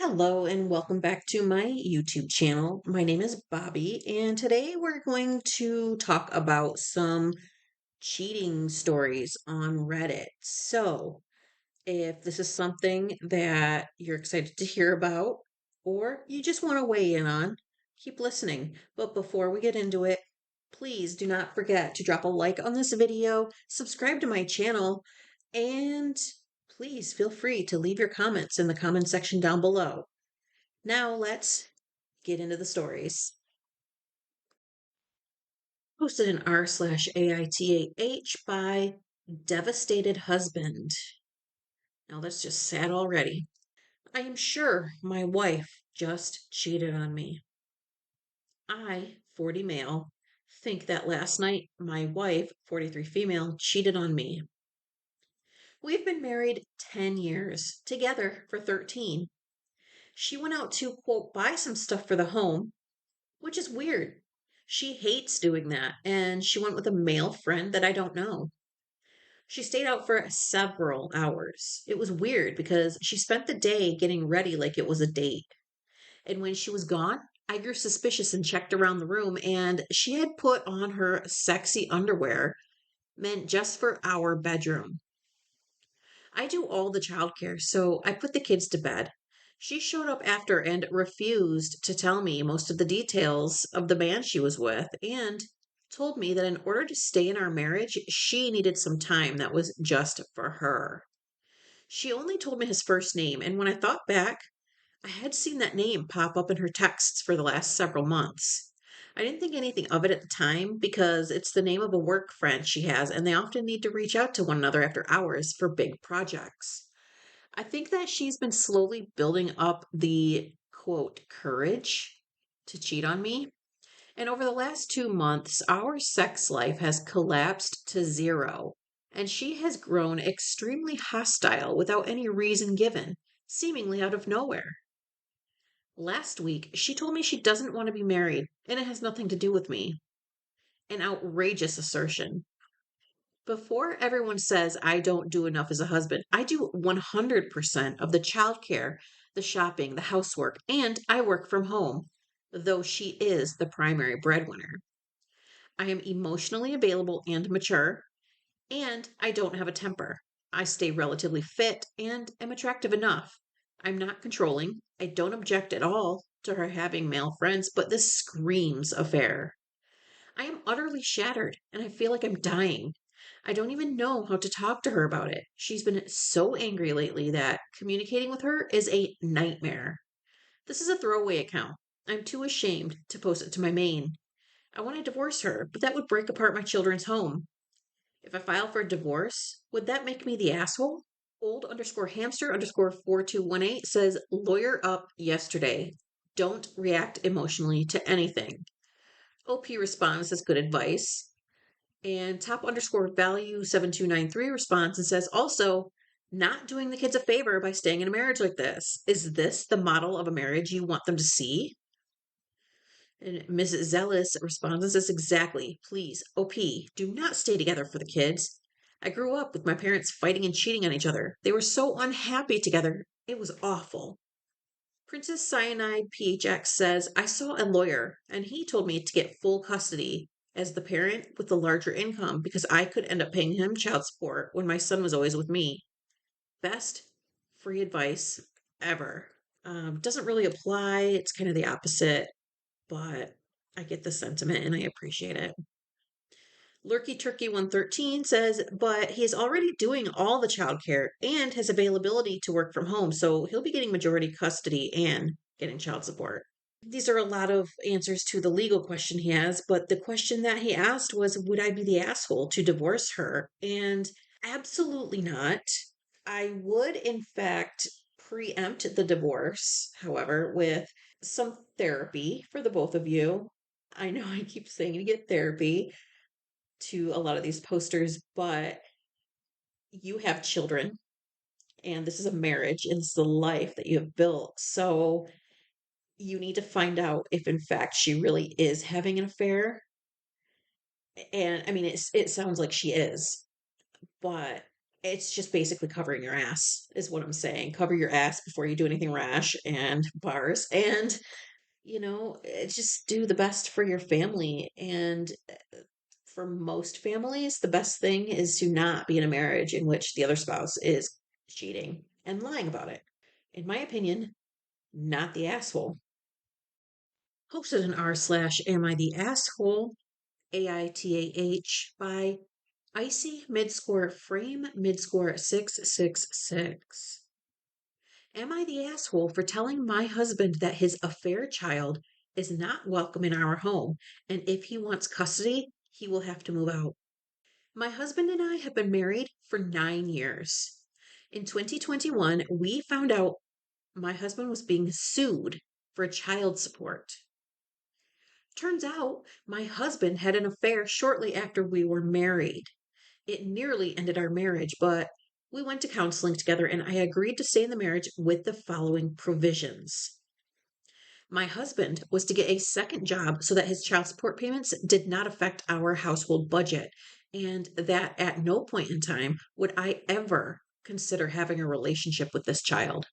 Hello and welcome back to my YouTube channel. My name is Bobby, and today we're going to talk about some cheating stories on Reddit. So, if this is something that you're excited to hear about, or you just want to weigh in on, keep listening. But before we get into it, please do not forget to drop a like on this video, subscribe to my channel, and please feel free to leave your comments in the comment section down below. Now let's get into the stories. Posted in r/AITAH by Devastated Husband. Now that's just sad already. I am sure my wife just cheated on me. I, 40 male, think that last night my wife, 43 female, cheated on me. We've been married 10 years, together for 13. She went out to, quote, buy some stuff for the home, which is weird. She hates doing that, and she went with a male friend that I don't know. She stayed out for several hours. It was weird because she spent the day getting ready like it was a date. And when she was gone, I grew suspicious and checked around the room, and she had put on her sexy underwear meant just for our bedroom. I do all the childcare, so I put the kids to bed. She showed up after and refused to tell me most of the details of the man she was with, and told me that in order to stay in our marriage, she needed some time that was just for her. She only told me his first name, and when I thought back, I had seen that name pop up in her texts for the last several months. I didn't think anything of it at the time because it's the name of a work friend she has, and they often need to reach out to one another after hours for big projects. I think that she's been slowly building up the quote courage to cheat on me. And over the last 2 months, our sex life has collapsed to zero. And she has grown extremely hostile without any reason given, seemingly out of nowhere. Last week, she told me she doesn't want to be married and it has nothing to do with me. An outrageous assertion. Before everyone says I don't do enough as a husband, I do 100% of the childcare, the shopping, the housework, and I work from home, though she is the primary breadwinner. I am emotionally available and mature, and I don't have a temper. I stay relatively fit and am attractive enough. I'm not controlling. I don't object at all to her having male friends, but this screams affair. I am utterly shattered and I feel like I'm dying. I don't even know how to talk to her about it. She's been so angry lately that communicating with her is a nightmare. This is a throwaway account. I'm too ashamed to post it to my main. I want to divorce her, but that would break apart my children's home. If I file for a divorce, would that make me the asshole? Old underscore hamster underscore 4218 says, lawyer up yesterday. Don't react emotionally to anything. OP responds, that's good advice. And top underscore value 7293 responds and says, also, not doing the kids a favor by staying in a marriage like this. Is this the model of a marriage you want them to see? And Mrs. Zealous responds and says, exactly. Please, OP, do not stay together for the kids. I grew up with my parents fighting and cheating on each other. They were so unhappy together. It was awful. Princess Cyanide PHX says, I saw a lawyer and he told me to get full custody as the parent with the larger income because I could end up paying him child support when my son was always with me. Best free advice ever. Doesn't really apply. It's kind of the opposite, but I get the sentiment and I appreciate it. Lurky Turkey 113 says, but he is already doing all the childcare and has availability to work from home, so he'll be getting majority custody and getting child support. These are a lot of answers to the legal question he has, but the question that he asked was, would I be the asshole to divorce her? And absolutely not. I would, in fact, preempt the divorce, however, with some therapy for the both of you. I know I keep saying you get therapy to a lot of these posters, but you have children and this is a marriage and this is a life that you have built. So you need to find out if in fact she really is having an affair. And I mean, it sounds like she is, but It's just basically covering your ass, is what I'm saying. Cover your ass before you do anything rash and bars. And, just do the best for your family. And for most families, the best thing is to not be in a marriage in which the other spouse is cheating and lying about it. In my opinion, not the asshole. Hosted in r/am I the asshole, AITAH, by Icy Midscore Frame Midscore 666. Am I the asshole for telling my husband that his affair child is not welcome in our home, and if he wants custody, he will have to move out? My husband and I have been married for 9 years. In 2021, we found out my husband was being sued for child support. Turns out my husband had an affair shortly after we were married. It nearly ended our marriage, but we went to counseling together and I agreed to stay in the marriage with the following provisions. My husband was to get a second job so that his child support payments did not affect our household budget, and that at no point in time would I ever consider having a relationship with this child.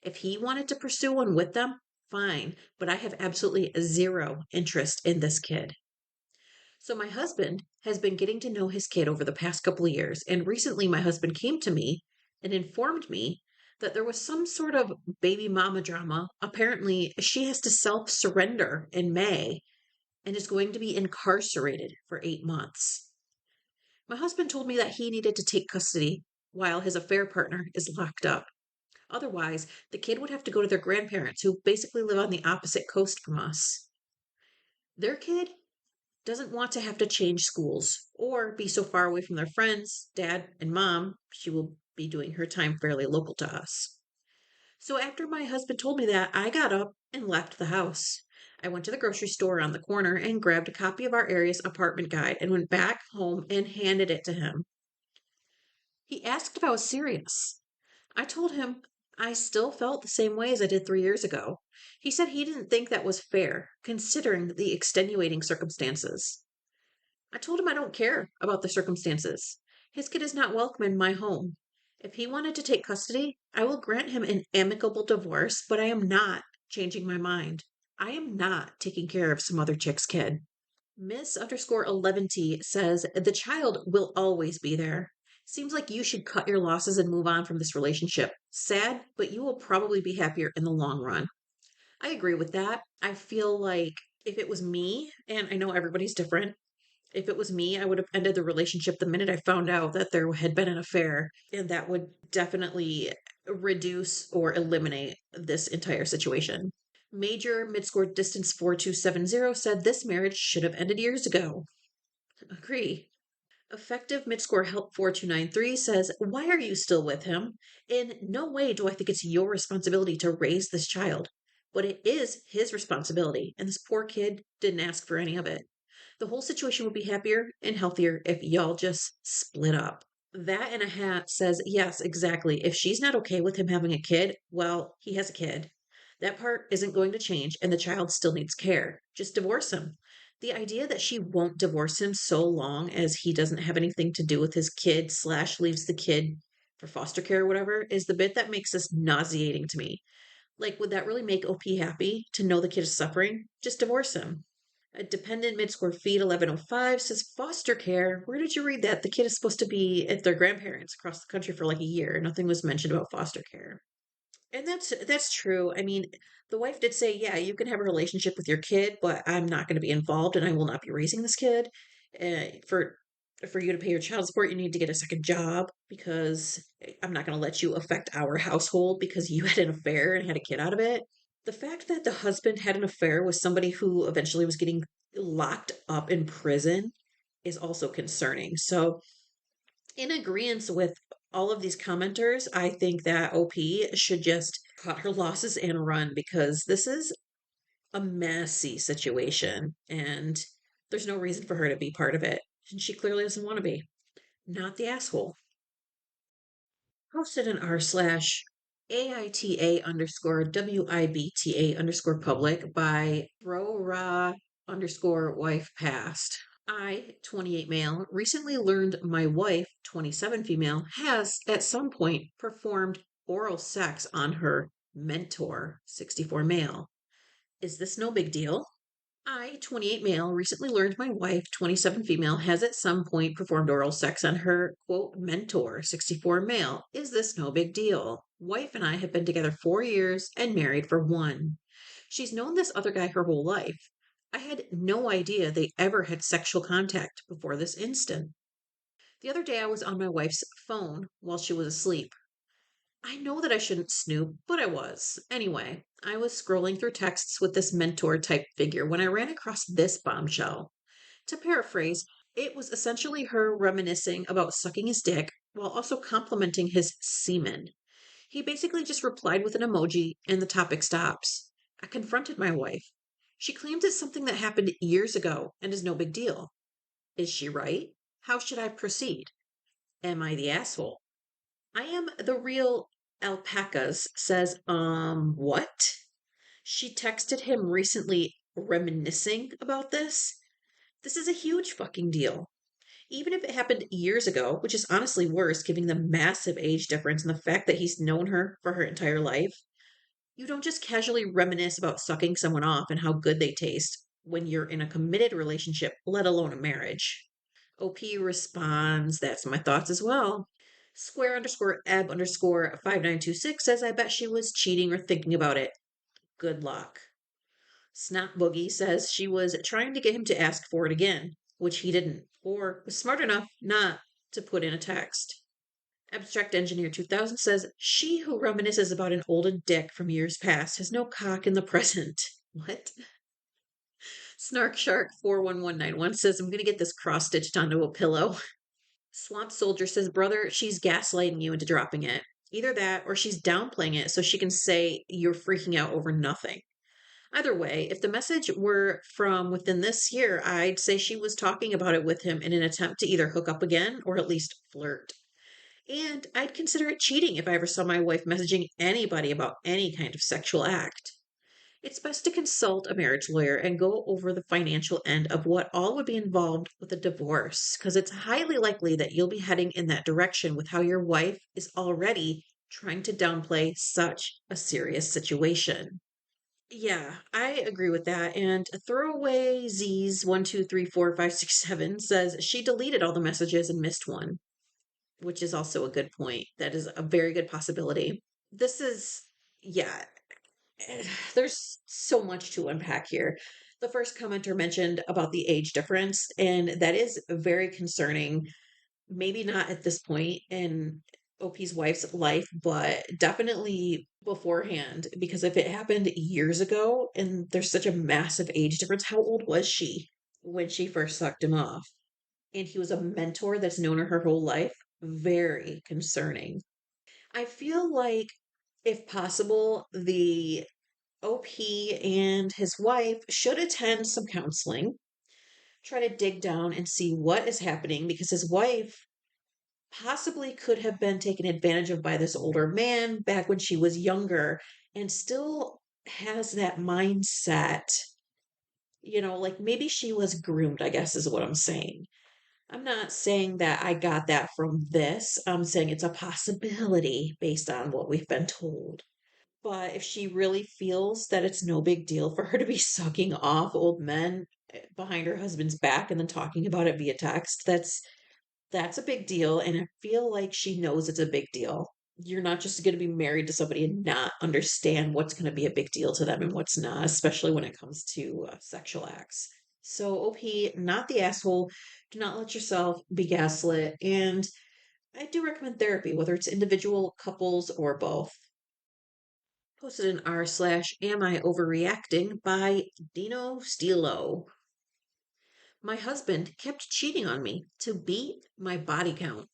If he wanted to pursue one with them, fine, but I have absolutely zero interest in this kid. So my husband has been getting to know his kid over the past couple of years, and recently my husband came to me and informed me that there was some sort of baby mama drama. Apparently, she has to self-surrender in May and is going to be incarcerated for 8 months. My husband told me that he needed to take custody while his affair partner is locked up. Otherwise, the kid would have to go to their grandparents, who basically live on the opposite coast from us. Their kid doesn't want to have to change schools or be so far away from their friends, dad and mom. She will be doing her time fairly local to us. So after my husband told me that, I got up and left the house. I went to the grocery store on the corner and grabbed a copy of our area's apartment guide and went back home and handed it to him. He asked if I was serious. I told him I still felt the same way as I did 3 years ago. He said he didn't think that was fair, considering the extenuating circumstances. I told him I don't care about the circumstances. His kid is not welcome in my home. If he wanted to take custody, I will grant him an amicable divorce, but I am not changing my mind. I am not taking care of some other chick's kid. Miss underscore 11T says the child will always be there. Seems like you should cut your losses and move on from this relationship. Sad, but you will probably be happier in the long run. I agree with that. I feel like if it was me, and I know everybody's different, if it was me, I would have ended the relationship the minute I found out that there had been an affair, and that would definitely reduce or eliminate this entire situation. Major Midscore Distance 4270 said this marriage should have ended years ago. Agree. Effective Midscore Help 4293 says, why are you still with him? In no way do I think it's your responsibility to raise this child, but it is his responsibility, and this poor kid didn't ask for any of it. The whole situation would be happier and healthier if y'all just split up. That in a hat says, yes, exactly. If she's not okay with him having a kid, well, he has a kid. That part isn't going to change, and the child still needs care. Just divorce him. The idea that she won't divorce him so long as he doesn't have anything to do with his kid / leaves the kid for foster care or whatever is the bit that makes this nauseating to me. Like, would that really make OP happy to know the kid is suffering? Just divorce him. A dependent mid-score feed 1105 says foster care. Where did you read that? The kid is supposed to be at their grandparents across the country for like a year. Nothing was mentioned about foster care. And that's true. I mean, the wife did say, yeah, you can have a relationship with your kid, but I'm not going to be involved and I will not be raising this kid. For you to pay your child support, you need to get a second job because I'm not going to let you affect our household because you had an affair and had a kid out of it. The fact that the husband had an affair with somebody who eventually was getting locked up in prison is also concerning. So, in agreement with all of these commenters, I think that OP should just cut her losses and run because this is a messy situation and there's no reason for her to be part of it. And she clearly doesn't want to be. Not the asshole. Posted in r/AITA underscore WIBTA underscore public by Rora underscore wife passed. I, 28 male, recently learned my wife, 27 female, has at some point performed oral sex on her mentor, 64 male. Is this no big deal? I, 28 male, recently learned my wife, 27 female, has at some point performed oral sex on her, quote, mentor, 64 male. Is this no big deal? Wife and I have been together 4 years and married for one. She's known this other guy her whole life. I had no idea they ever had sexual contact before this instant. The other day I was on my wife's phone while she was asleep. I know that I shouldn't snoop, but I was. Anyway, I was scrolling through texts with this mentor type figure when I ran across this bombshell. To paraphrase, it was essentially her reminiscing about sucking his dick while also complimenting his semen. He basically just replied with an emoji and the topic stops. I confronted my wife. She claims it's something that happened years ago and is no big deal. Is she right? How should I proceed? Am I the asshole? I am the real alpacas says, what? She texted him recently reminiscing about this. This is a huge fucking deal. Even if it happened years ago, which is honestly worse given the massive age difference and the fact that he's known her for her entire life, you don't just casually reminisce about sucking someone off and how good they taste when you're in a committed relationship, let alone a marriage. OP responds, that's my thoughts as well. Square underscore ebb underscore 5926 says, I bet she was cheating or thinking about it. Good luck. Snot Boogie says she was trying to get him to ask for it again, which he didn't, or was smart enough not to put in a text. Abstract Engineer 2000 says, she who reminisces about an olden dick from years past has no cock in the present. What? Snark Shark 41191 says, I'm going to get this cross stitched onto a pillow. Swamp Soldier says, brother, she's gaslighting you into dropping it. Either that or she's downplaying it so she can say you're freaking out over nothing. Either way, if the message were from within this year, I'd say she was talking about it with him in an attempt to either hook up again or at least flirt. And I'd consider it cheating if I ever saw my wife messaging anybody about any kind of sexual act. It's best to consult a marriage lawyer and go over the financial end of what all would be involved with a divorce, because it's highly likely that you'll be heading in that direction with how your wife is already trying to downplay such a serious situation. Yeah, I agree with that. And throwaway Z's 1, 2, 3, 4, 5, 6, 7 says she deleted all the messages and missed one, which is also a good point. That is a very good possibility. This is, yeah, there's so much to unpack here. The first commenter mentioned about the age difference, and that is very concerning. Maybe not at this point in OP's wife's life, but definitely beforehand. Because if it happened years ago and there's such a massive age difference, how old was she when she first sucked him off? And he was a mentor that's known her whole life. Very concerning. I feel like, if possible, the OP and his wife should attend some counseling, try to dig down and see what is happening because his wife possibly could have been taken advantage of by this older man back when she was younger and still has that mindset. Like maybe she was groomed, I guess is what I'm saying. I'm not saying that I got that from this. I'm saying it's a possibility based on what we've been told. But if she really feels that it's no big deal for her to be sucking off old men behind her husband's back and then talking about it via text, that's a big deal. And I feel like she knows it's a big deal. You're not just going to be married to somebody and not understand what's going to be a big deal to them and what's not, especially when it comes to sexual acts. So, OP, not the asshole. Do not let yourself be gaslit. And I do recommend therapy, whether it's individual, couples, or both. Posted in r/slash am I overreacting by Dino Stilo. My husband kept cheating on me to beat my body count.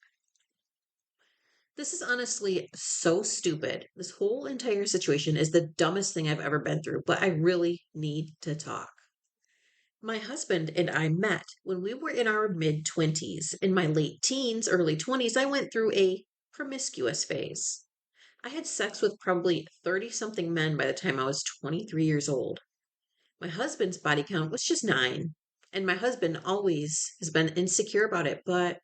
This is honestly so stupid. This whole entire situation is the dumbest thing I've ever been through, but I really need to talk. My husband and I met when we were in our mid 20s. In my late teens, early 20s, I went through a promiscuous phase. I had sex with probably 30 something men by the time I was 23 years old. My husband's body count was just 9. And my husband always has been insecure about it, but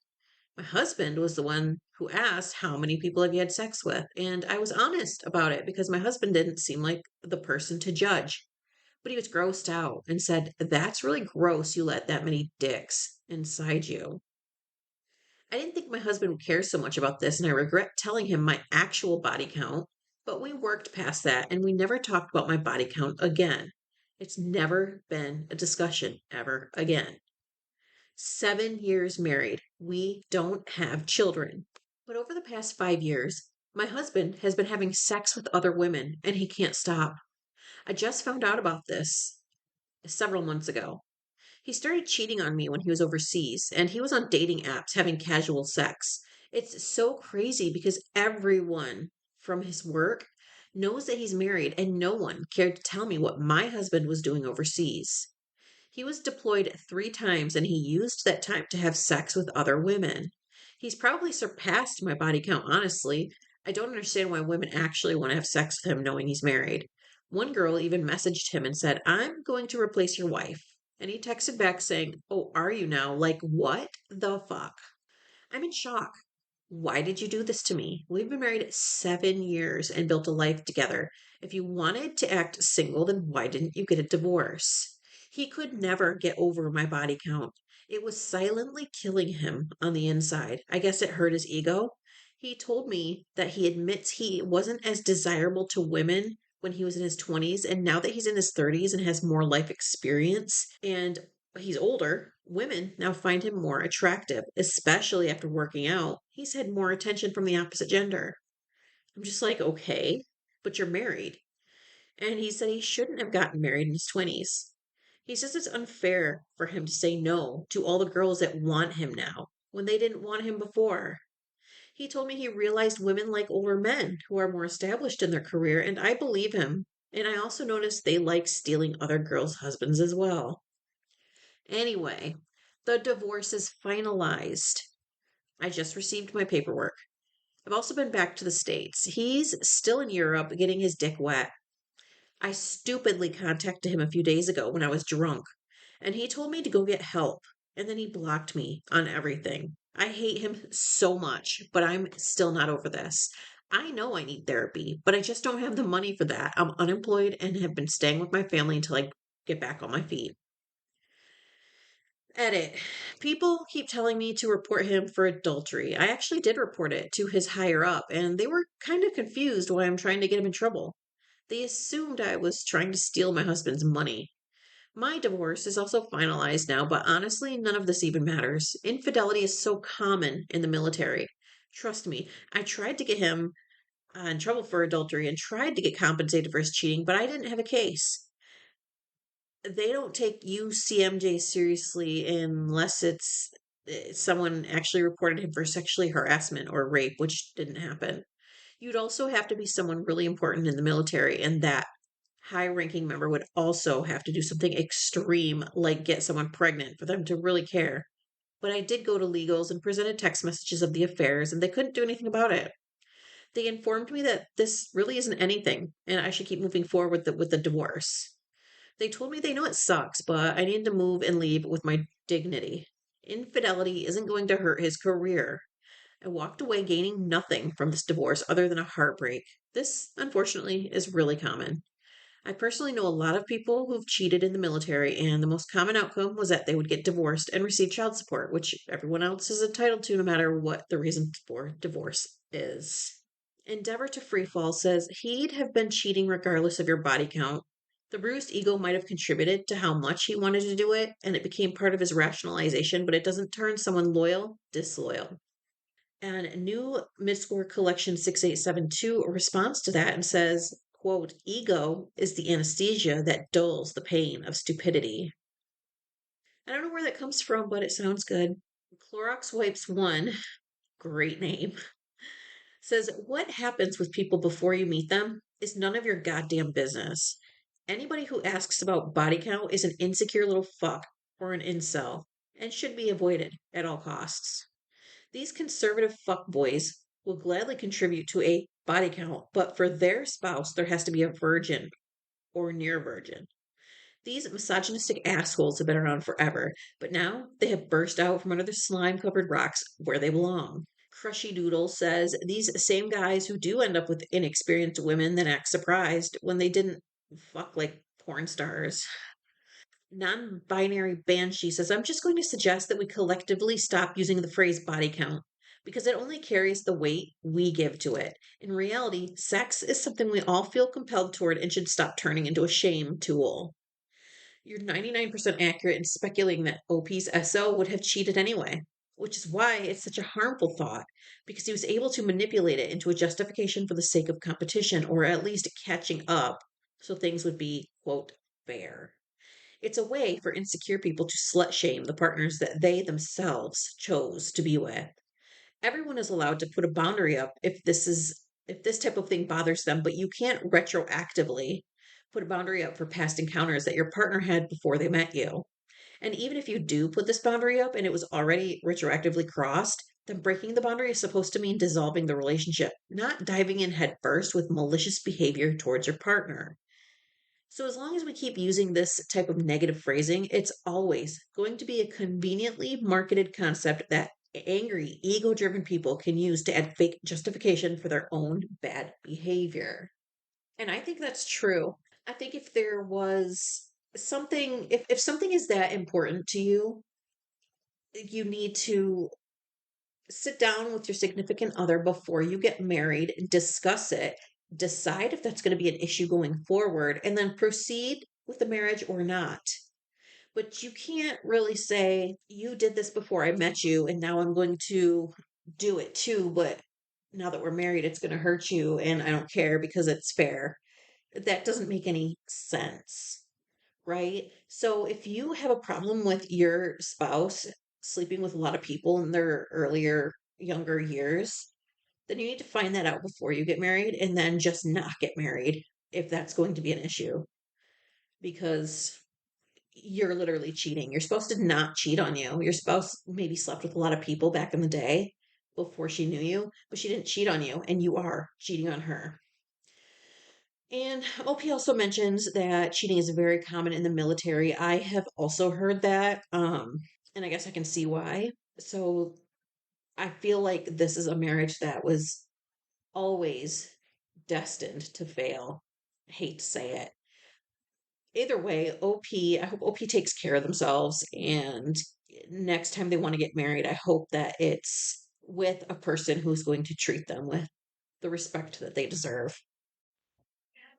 my husband was the one who asked how many people have you had sex with? And I was honest about it because my husband didn't seem like the person to judge. But he was grossed out and said, "That's really gross you let that many dicks inside you." I didn't think my husband would care so much about this, and I regret telling him my actual body count. But we worked past that and we never talked about my body count again. It's never been a discussion ever again. 7 years married. We don't have children. But over the past 5 years, my husband has been having sex with other women and he can't stop. I just found out about this several months ago. He started cheating on me when he was overseas and he was on dating apps having casual sex. It's so crazy because everyone from his work knows that he's married and no one cared to tell me what my husband was doing overseas. He was deployed 3 times and he used that time to have sex with other women. He's probably surpassed my body count, honestly. I don't understand why women actually want to have sex with him knowing he's married. One girl even messaged him and said, "I'm going to replace your wife." And he texted back saying, "Oh, are you now? Like, what the fuck?" I'm in shock. Why did you do this to me? We've been married 7 years and built a life together. If you wanted to act single, then why didn't you get a divorce? He could never get over my body count. It was silently killing him on the inside. I guess it hurt his ego. He told me that he admits he wasn't as desirable to women when he was in his 20s, and now that he's in his 30s and has more life experience and he's older, women now find him more attractive, especially after working out. He's had more attention from the opposite gender. I'm just like, okay, but you're married. And he said he shouldn't have gotten married in his 20s. He says it's unfair for him to say no to all the girls that want him now when they didn't want him before. He told me he realized women like older men who are more established in their career, and I believe him. And I also noticed they like stealing other girls' husbands as well. Anyway, the divorce is finalized. I just received my paperwork. I've also been back to the States. He's still in Europe getting his dick wet. I stupidly contacted him a few days ago when I was drunk, and he told me to go get help, and then he blocked me on everything. I hate him so much, but I'm still not over this. I know I need therapy, but I just don't have the money for that. I'm unemployed and have been staying with my family until I get back on my feet. Edit. People keep telling me to report him for adultery. I actually did report it to his higher up, and they were kind of confused why I'm trying to get him in trouble. They assumed I was trying to steal my husband's money. My divorce is also finalized now, but honestly, none of this even matters. Infidelity is so common in the military. Trust me, I tried to get him in trouble for adultery and tried to get compensated for his cheating, but I didn't have a case. They don't take UCMJ seriously unless it's someone actually reported him for sexually harassment or rape, which didn't happen. You'd also have to be someone really important in the military, and that high ranking member would also have to do something extreme, like get someone pregnant, for them to really care. But I did go to legals and presented text messages of the affairs, and they couldn't do anything about it. They informed me that this really isn't anything, and I should keep moving forward with the divorce. They told me they know it sucks, but I need to move and leave with my dignity. Infidelity isn't going to hurt his career. I walked away gaining nothing from this divorce other than a heartbreak. This, unfortunately, is really common. I personally know a lot of people who've cheated in the military, and the most common outcome was that they would get divorced and receive child support, which everyone else is entitled to no matter what the reason for divorce is. Endeavor to Freefall says he'd have been cheating regardless of your body count. The bruised ego might have contributed to how much he wanted to do it, and it became part of his rationalization, but it doesn't turn someone loyal disloyal. And new Midscore Collection 6872 responds to that and says, quote, "Ego is the anesthesia that dulls the pain of stupidity." I don't know where that comes from, but it sounds good. Clorox Wipes 1, great name, says, "What happens with people before you meet them is none of your goddamn business. Anybody who asks about body count is an insecure little fuck or an incel and should be avoided at all costs. These conservative fuckboys will gladly contribute to a body count, but for their spouse, there has to be a virgin or near virgin. These misogynistic assholes have been around forever, but now they have burst out from under the slime covered rocks where they belong. Crushy Doodle says these same guys who do end up with inexperienced women then act surprised when they didn't fuck like porn stars. Non binary Banshee says, I'm just going to suggest that we collectively stop using the phrase body count because it only carries the weight we give to it. In reality, sex is something we all feel compelled toward and should stop turning into a shame tool. You're 99% accurate in speculating that OP's SO would have cheated anyway, which is why it's such a harmful thought, because he was able to manipulate it into a justification for the sake of competition, or at least catching up, so things would be, quote, fair. It's a way for insecure people to slut shame the partners that they themselves chose to be with. Everyone is allowed to put a boundary up if this type of thing bothers them, but you can't retroactively put a boundary up for past encounters that your partner had before they met you. And even if you do put this boundary up and it was already retroactively crossed, then breaking the boundary is supposed to mean dissolving the relationship, not diving in headfirst with malicious behavior towards your partner. So, as long as we keep using this type of negative phrasing, it's always going to be a conveniently marketed concept that angry, ego driven people can use to add fake justification for their own bad behavior. And I think that's true. I think if there was something, if something is that important to you, you need to sit down with your significant other before you get married, discuss it, decide if that's going to be an issue going forward, and then proceed with the marriage or not. But you can't really say, you did this before I met you, and now I'm going to do it too, but now that we're married, it's going to hurt you, and I don't care because it's fair. That doesn't make any sense, right? So if you have a problem with your spouse sleeping with a lot of people in their earlier, younger years, then you need to find that out before you get married and then just not get married if that's going to be an issue because you're literally cheating. You're supposed to not cheat on you. Your spouse maybe slept with a lot of people back in the day before she knew you, but she didn't cheat on you and you are cheating on her. And OP also mentions that cheating is very common in the military. I have also heard that, and I guess I can see why. So I feel like this is a marriage that was always destined to fail. I hate to say it. Either way, I hope OP takes care of themselves. And next time they want to get married, I hope that it's with a person who's going to treat them with the respect that they deserve.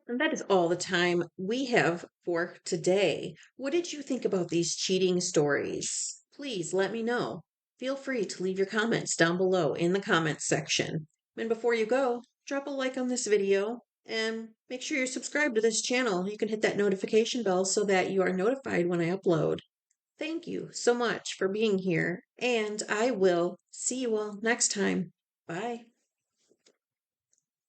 And that is all the time we have for today. What did you think about these cheating stories? Please let me know. Feel free to leave your comments down below in the comments section. And before you go, drop a like on this video and make sure you're subscribed to this channel. You can hit that notification bell so that you are notified when I upload. Thank you so much for being here, and I will see you all next time. Bye.